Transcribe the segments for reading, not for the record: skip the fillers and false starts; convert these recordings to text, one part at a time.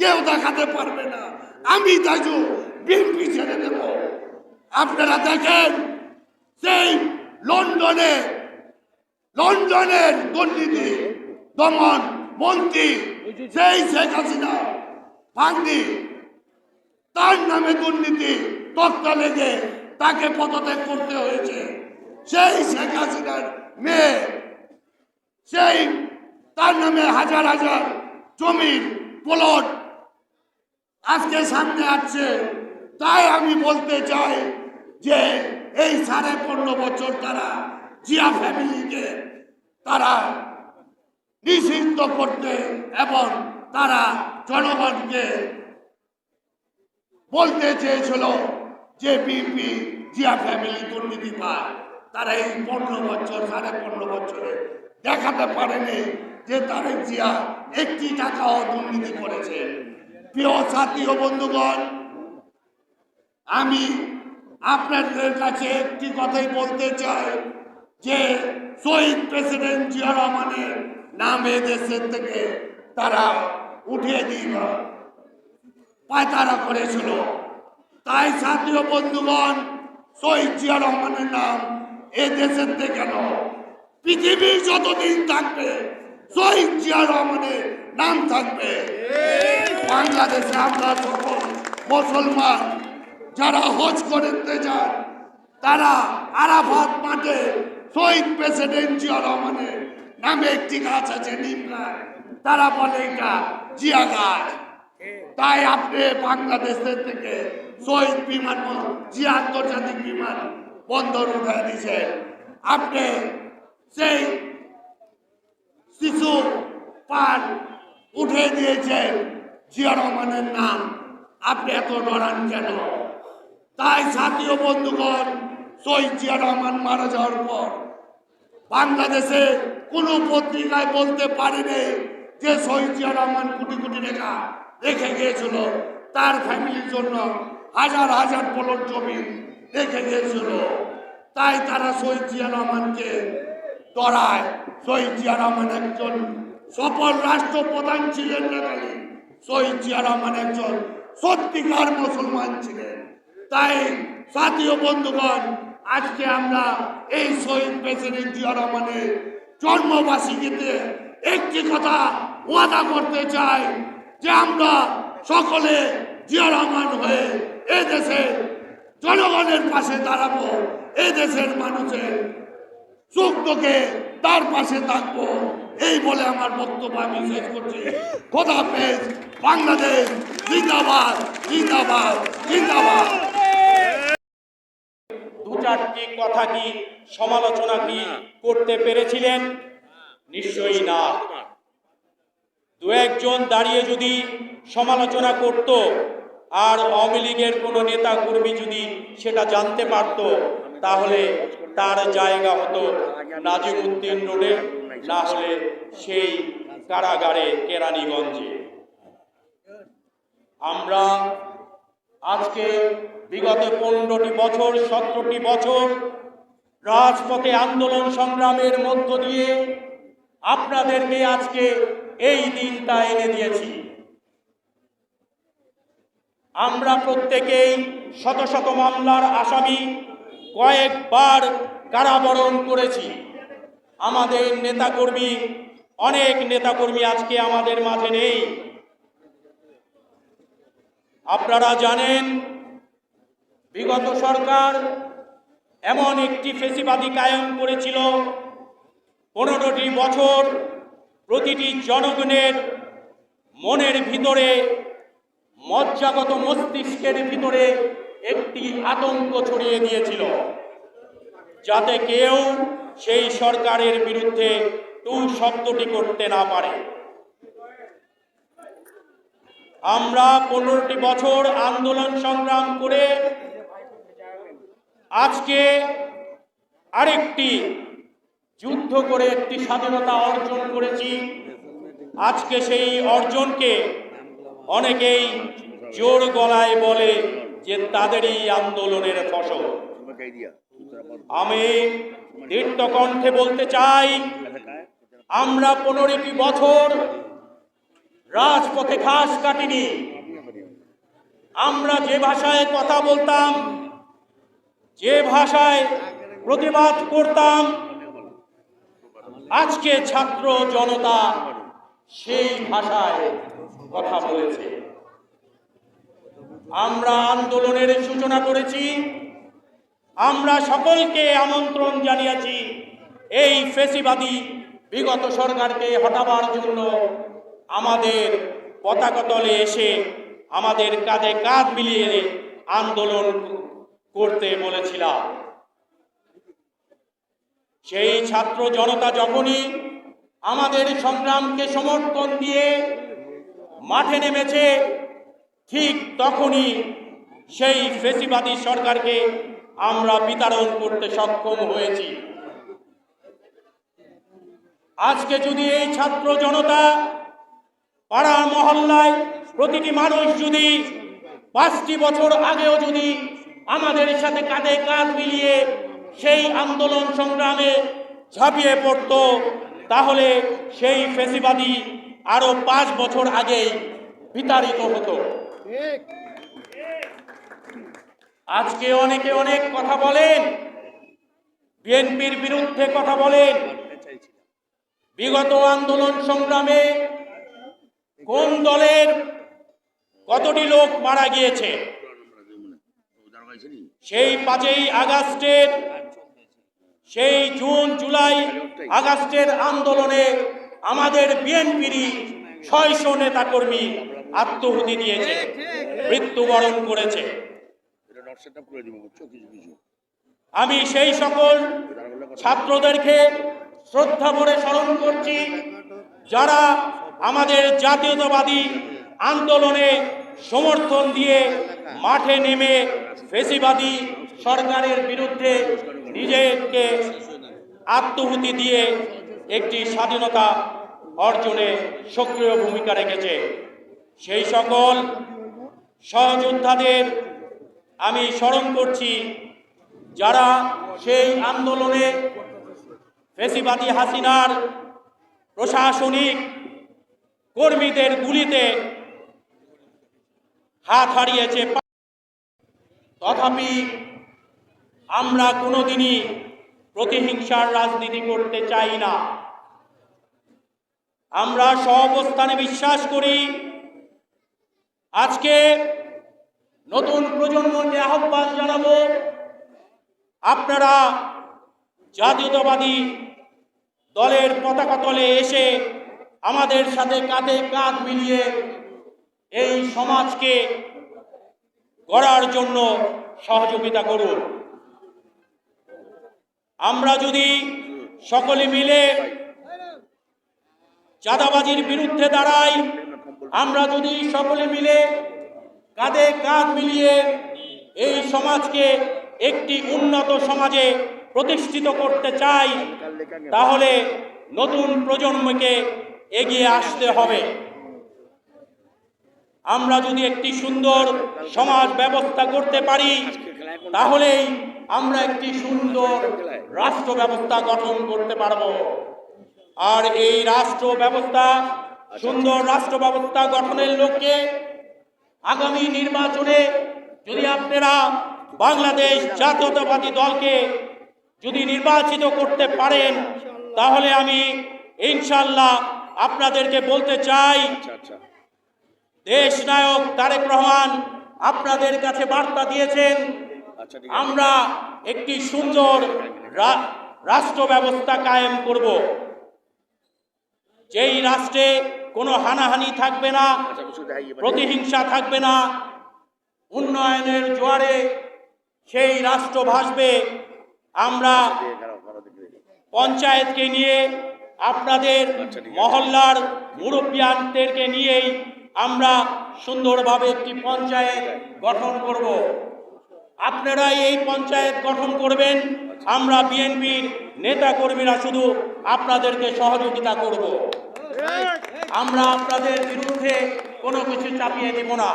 কেউ দেখাতে পারবে না। আমি তাজু বিএনপি ছেড়ে দেব। আপনারা দেখেন সেই লন্ডনের দুর্নীতি দমন মন্ত্রী সেই শেখ হাসিনা ভাগ্নি, তার নামে দুর্নীতি তথ্য লেগে তাকে পদত্যাগ করতে হয়েছে। সেই শেখ হাসিনার মেয়ে, সেই তার নামে হাজার হাজার জমির প্লট আজকে সামনে আসছে। তাই আমি বলতে চাই যে এই 15.5 বছর তারা জিয়া ফ্যামিলিকে তারা নিষিদ্ধ করতে এবং তারা জনগণকে বলতে চেয়েছিল যে বিএনপি জিয়া ফ্যামিলি দুর্নীতি পায়। তারা এই 15.5 বছরে দেখাতে পারেনি যে তারেক জিয়া একটি টাকাও দুর্নীতি করেছে। প্রিয় সাথী ও বন্ধুগণ, আমি আপনাদের কাছে একটি কথাই বলতে চাই যে শহীদ প্রেসিডেন্ট জিয়া রহমানের নামে দেশের থেকে তারা উঠিয়ে দিয়ে পায়তারা করেছিল। তাই সাথী ও বন্ধুগণ, শহীদ জিয়া রহমানের নাম এ দেশের থেকে নয়, পৃথিবীর যতদিন থাকবে শহীদ জিয়া রহমানের নাম থাকবে। বাংলাদেশে আমরা সকল মুসলমান যারা হজ করতে যান তারা আরাফাত মাঠে শহীদ প্রেসিডেন্ট জিয়া রহমানের নামে একটি গাছ আছে, নিম গাছ, তারা বলে এটা জিয়া গাছ। তাই আপনি বাংলাদেশের থেকে শহীদ বিমান জিয়া আন্তর্জাতিক বিমান বন্দর উঠে দিয়েছে। আপনি সেই শিশু পার্ক উঠে দিয়েছেন জিয়া রহমানের নাম, আপনি এত ডরান কেন? তাই সাথী ও বন্ধুগণ, শহীদ জিয়া রহমান মারা যাওয়ার পর বাংলাদেশে কোনো পত্রিকায় বলতে পারেনি যে শহীদ জিয়া রহমান কোটি কোটি টাকা রেখে গিয়েছিল, তার ফ্যামিলির জন্য হাজার হাজার প্লট জমি রেখে গিয়েছিল। তাই তারা শহীদ জিয়া রহমানকে ডরায়। শহীদ জিয়া রহমান একজন সফল রাষ্ট্রপ্রধান ছিলেন না, খালি শহীদ জিয়া রহমান একজন সত্যিকার মুসলমান ছিলেন। তাই সাথী ও বন্ধুগণ, আজকে আমরা এই শহীদ প্রেসিডেন্ট জিয়া রহমানের জন্মবার্ষিকীতে একটি কথা ওয়াদা করতে চাই যে আমরা সকলে জিয়া রহমান হয়ে এই দেশে জনগণের পাশে দাঁড়াবো, এই দেশের মানুষের সুখ দুঃখে তার পাশে থাকবো। এই বলে আমার বক্তব্য আমি শেষ করছি। খোদা হাফেজ। বাংলাদেশ জিন্দাবাদ, জিন্দাবাদ, জিন্দাবাদ। দু চারটি কথা কি সমালোচনা কি করতে পেরেছিলেন? নিশ্চয়ই না। দু একজন দাঁড়িয়ে যদি সমালোচনা করত আর আওয়ামী লীগের কোনো নেতা কর্মী যদি সেটা জানতে পারত, তাহলে তার জায়গা হতো নাজিমউদ্দিন রোডে, না হলে সেই কারাগারে কেরানীগঞ্জে। আমরা আজকে বিগত 15টি বছর 17টি বছর রাজপথে আন্দোলন সংগ্রামের মধ্য দিয়ে আপনাদেরকে আজকে এই দিনটা এনে দিয়েছি। আমরা প্রত্যেকেই শত শত মামলার আসামি, কয়েকবার কারাবরণ করেছি। আমাদের নেতাকর্মী, অনেক নেতাকর্মী আজকে আমাদের মাঝে নেই। আপনারা জানেন বিগত সরকার এমন একটি ফেসিবাদী কায়েম করেছিল, 15টি বছর প্রতিটি জনগণের মনের ভিতরে, মজ্জাগত মস্তিষ্কের ভিতরে একটি আতঙ্ক ছড়িয়ে দিয়েছিল, যাতে কেউ সেই সরকারের বিরুদ্ধে টু শব্দটি করতে না পারে। আমরা 15টি বছর আন্দোলন সংগ্রাম করে আজকে আরেকটি যুদ্ধ করে একটি স্বাধীনতা অর্জন করেছি। আজকে সেই অর্জনকে অনেকেই জোর গলায় বলে যে তাদেরই আন্দোলনের ফসল। আমি দৃঢ় কণ্ঠে বলতে চাই, আমরা 15টি বছর রাজপথে ঘাস কাটিনি। আমরা যে ভাষায় কথা বলতাম, যে ভাষায় প্রতিবাদ করতাম, আজকে ছাত্র জনতা সেই ভাষায় কথা বলেছে। আমরা আন্দোলনের সূচনা করেছি। আমরা সকলকে আমন্ত্রণ জানিয়েছি এই ফ্যাসিবাদী বিগত সরকারকে হটাবার জন্য আমাদের পতাকা তলে এসে আমাদের কাঁধে কাঁধ মিলিয়ে আন্দোলন করতে বলেছিলাম। সেই ছাত্র জনতা যখনই আমাদের সংগ্রামকে সমর্থন দিয়ে মাঠে নেমেছে, ঠিক তখনই সেই ফ্যাসিবাদী সরকারকে আমরা বিতাড়ন করতে সক্ষম হয়েছি। আজকে যদি এই ছাত্র জনতা পাড়া মহল্লায় প্রতিটি মানুষ যদি 5টি বছর আগেও যদি আমাদের সাথে কাঁধে কাঁধ মিলিয়ে সেই আন্দোলন সংগ্রামে ঝাঁপিয়ে পড়ত, তাহলে সেই ফ্যাসিবাদী আরো 5 বছর আগেই বিতাড়িত হতো। আজকে অনেকে অনেক কথা বলেন, বিএনপির বিরুদ্ধে কথা বলেন। বিগত আন্দোলন সংগ্রামে কোন দলের কতটি লোক মারা গিয়েছে, সেই 5ই আগস্টের, সেই জুন জুলাই আগস্টের আন্দোলনে আমাদের বিএনপিরই 600 নেতাকর্মী আত্মহুতি দিয়েছে, মৃত্যুবরণ করেছে। আমি সেই সকল ছাত্রদেরকে শ্রদ্ধা ভরে স্মরণ করছি, যারা আমাদের জাতীয়তাবাদী আন্দোলনে সমর্থন দিয়ে মাঠে নেমে ফ্যাসিবাদী সরকারের বিরুদ্ধে নিজেকে আত্মহুতি দিয়ে একটি স্বাধীনতা অর্জনে সক্রিয় ভূমিকা রেখেছে। সেই সকল সহযোদ্ধাদের আমি স্মরণ করছি, যারা সেই আন্দোলনে ফ্যাসিবাদী হাসিনার প্রশাসনিক কর্মীদের গুলিতে হাত হারিয়েছে। তথাপি আমরা কোনোদিনই প্রতিহিংসার রাজনীতি করতে চাই না। আমরা সহাবস্থানে বিশ্বাস করি। আজকে নতুন প্রজন্মকে আহ্বান জানাবো, আপনারা জাতীয়তাবাদী দলের পতাকা তলে এসে আমাদের সাথে কাঁধে কাঁধ মিলিয়ে এই সমাজকে গড়ার জন্য সহযোগিতা করুন। আমরা যদি সকলে মিলে চাঁদাবাজির বিরুদ্ধে দাঁড়াই, আমরা যদি সকলে মিলে কাঁধে কাঁধ মিলিয়ে এই সমাজকে একটি উন্নত সমাজে প্রতিষ্ঠিত করতে চাই, তাহলে নতুন প্রজন্মকে এগিয়ে আসতে হবে। আমরা যদি একটি সুন্দর সমাজ ব্যবস্থা করতে পারি, তাহলেই আমরা একটি সুন্দর রাষ্ট্র ব্যবস্থা গঠন করতে পারব। আর এই রাষ্ট্র ব্যবস্থা, সুন্দর রাষ্ট্র ব্যবস্থা গঠনের লক্ষ্যে আগামী নির্বাচনে যদি আপনারা বাংলাদেশ জাতীয়তাবাদী দলকে যদি নির্বাচিত করতে পারেন, তাহলে আমি ইনশাআল্লাহ আপনাদেরকে বলতে চাই, দেশ নায়ক তারেক রহমান আপনাদের কাছে বার্তা দিয়েছেন, আমরা একটি সুন্দর রাষ্ট্র ব্যবস্থা কায়েম করব, যেই রাষ্ট্রে কোনো হানাহানি থাকবে না, প্রতিহিংসা থাকবে না, উন্নয়নের জোয়ারে সেই রাষ্ট্র ভাসবে। আমরা পঞ্চায়েতকে নিয়ে, আপনাদের মহল্লার মুরব্বিয়ানদেরকে নিয়েই আমরা সুন্দরভাবে একটি পঞ্চায়েত গঠন করব। আপনারা এই পঞ্চায়েত গঠন করবেন, আমরা বিএনপির নেতা কর্মীরা শুধু আপনাদেরকে সহযোগিতা করব। আমরা আপনাদের বিরুদ্ধে কোনো কিছু চাপিয়ে দেব না।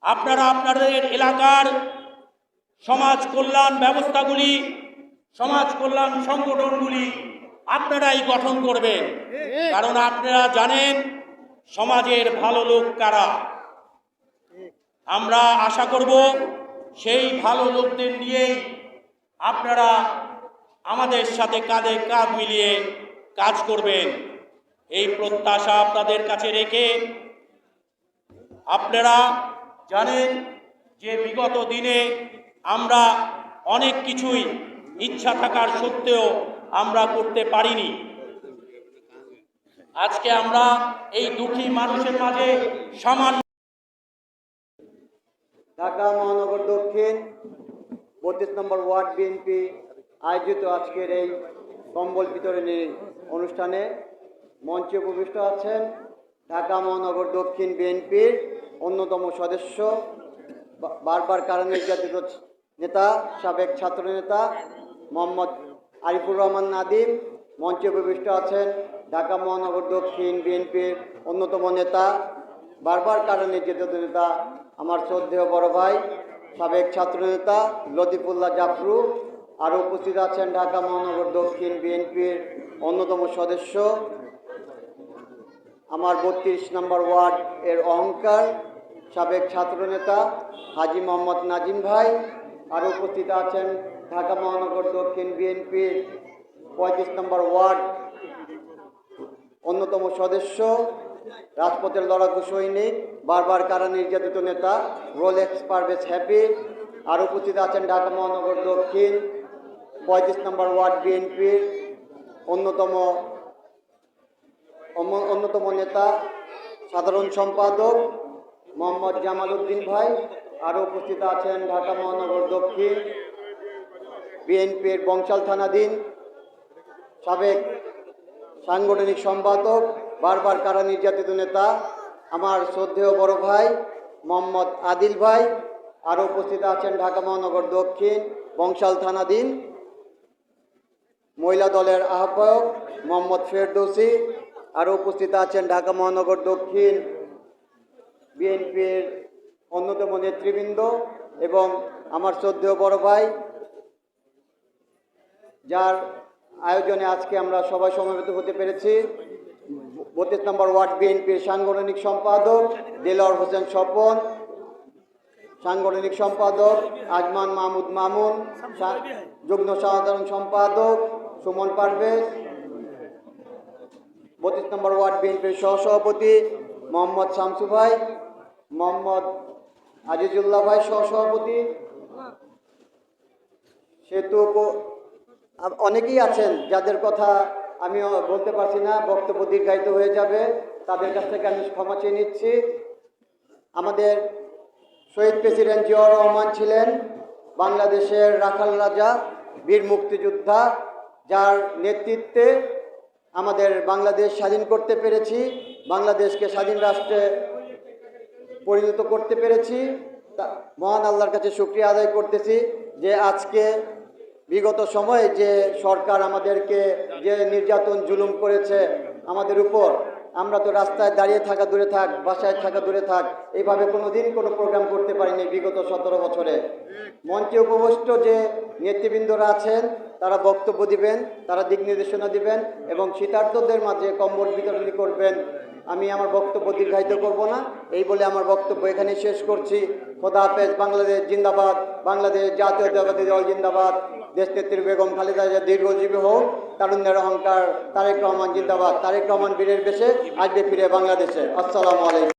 আপনারা আপনাদের এলাকার সমাজ কল্যাণ ব্যবস্থাগুলি, সমাজ কল্যাণ সংগঠনগুলি আপনারাই গঠন করবেন। কারণ আপনারা জানেন সমাজের ভালো লোক কারা। আমরা আশা করব সেই ভালো লোকদের নিয়েই আপনারা আমাদের সাথে কাঁধে কাঁধ মিলিয়ে কাজ করবেন। এই প্রত্যাশা আপনাদের কাছে রেখে আপনারা জানেন যে বিগত দিনে আমরা অনেক কিছুই ইচ্ছা থাকার সত্ত্বেও আমরা করতে পারিনি। আজকে আমরা এই দুঃখী মানুষের মাঝে সামান্য ঢাকা মহানগর দক্ষিণ 32 নম্বর ওয়ার্ড বিএনপি আয়োজিত আজকের এই কম্বল বিতরণী অনুষ্ঠানে মঞ্চে উপবিষ্ট আছেন ঢাকা মহানগর দক্ষিণ বিএনপির অন্যতম সদস্য, বারবার কারা নির্যাতিত নেতা, সাবেক ছাত্রনেতা মোহাম্মদ আরিফুর রহমান নাদিম। মঞ্চে উপবিষ্ট আছেন ঢাকা মহানগর দক্ষিণ বিএনপির অন্যতম নেতা, বারবার কারা নির্যাতিত নেতা আমার শ্রদ্ধেয় বড় ভাই সাবেক ছাত্রনেতা লতিফুল্লাহ জাফরু। আরও উপস্থিত আছেন ঢাকা মহানগর দক্ষিণ বিএনপির অন্যতম সদস্য, আমার 32 নম্বর ওয়ার্ড এর অহংকার সাবেক ছাত্রনেতা হাজী মোহাম্মদ নাজিম ভাই। আরও উপস্থিত আছেন ঢাকা মহানগর দক্ষিণ বিএনপির 35 নম্বর ওয়ার্ড অন্যতম সদস্য, রাজপথের লড়াকু সৈনিক, বারবার কারা নির্যাতিত নেতা রোলেক্স পারভেজ হ্যাপি। আর উপস্থিত আছেন ঢাকা মহানগর দক্ষিণ 35 নম্বর ওয়ার্ড বিএনপির অন্যতম নেতা সাধারণ সম্পাদক মোহাম্মদ জামাল উদ্দিন ভাই। আরও উপস্থিত আছেন ঢাকা মহানগর দক্ষিণ বিএনপির বংশাল থানাধীন সাবেক সাংগঠনিক সম্পাদক, বারবার কারা নির্যাতিত নেতা আমার শ্রদ্ধেয় বড় ভাই মোহাম্মদ আদিল ভাই। আরও উপস্থিত আছেন ঢাকা মহানগর দক্ষিণ বংশাল থানাধীন মহিলা দলের আহ্বায়ক মোহাম্মদ ফেরদৌসি। আরও উপস্থিত আছেন ঢাকা মহানগর দক্ষিণ বিএনপির অন্যতম নেতৃবৃন্দ এবং আমার শ্রদ্ধেয় বড় ভাই, যার আয়োজনে আজকে আমরা সবাই সমবেত হতে পেরেছি, 32 নম্বর ওয়ার্ড বিএনপির সাংগঠনিক সম্পাদক দেলোয়ার হোসেন স্বপন, সাংগঠনিক সম্পাদক আজমান মাহমুদ মামুন, যুগ্ম সাধারণ সম্পাদক সুমন পারভেজ, 32 নম্বর ওয়ার্ড বিএনপির সহসভাপতি মোহাম্মদ শামসু ভাই, মোহাম্মদ আজিজুল্লাহ ভাই সহসভাপতি, সেতু অনেকেই আছেন যাদের কথা আমি বলতে পারছি না, বক্তব্য দীর্ঘায়িত হয়ে যাবে, তাদের কাছ থেকে আমি ক্ষমা চেয়ে নিচ্ছি। আমাদের শহীদ প্রেসিডেন্ট জিয়াউর রহমান ছিলেন বাংলাদেশের রাখাল রাজা, বীর মুক্তিযোদ্ধা, যার নেতৃত্বে আমাদের বাংলাদেশ স্বাধীন করতে পেরেছি, বাংলাদেশকে স্বাধীন রাষ্ট্রে পরিণত করতে পেরেছি। মহান আল্লাহর কাছে শুকরিয়া আদায় করতেছি যে আজকে বিগত সময়ে যে সরকার আমাদেরকে যে নির্যাতন জুলুম করেছে আমাদের উপর, আমরা তো রাস্তায় দাঁড়িয়ে থাকা দূরে থাক, বাসায় থাকা দূরে থাক, এইভাবে কোনো দিন কোনো প্রোগ্রাম করতে পারিনি বিগত 17 বছরে। মঞ্চে উপবিষ্ট যে নেতৃবৃন্দরা আছেন তারা বক্তব্য দিবেন, তারা দিক নির্দেশনা দিবেন এবং শীতার্তদের মাঝে কম্বল বিতরণী করবেন। আমি আমার বক্তব্য দীর্ঘায়িত করব না, এই বলে আমার বক্তব্য এখানে শেষ করছি। খোদা হাফেজ। বাংলাদেশ জিন্দাবাদ, বাংলাদেশ জাতীয়তাবাদী দল জিন্দাবাদ, দেশনেত্রী বেগম খালেদা জিয়া দীর্ঘজীবী হোক, তারুণ্যের অহংকার তারেক রহমান জিন্দাবাদ। তারেক রহমান বীরের বেশে আসবে ফিরে বাংলাদেশে। আসসালামু আলাইকুম।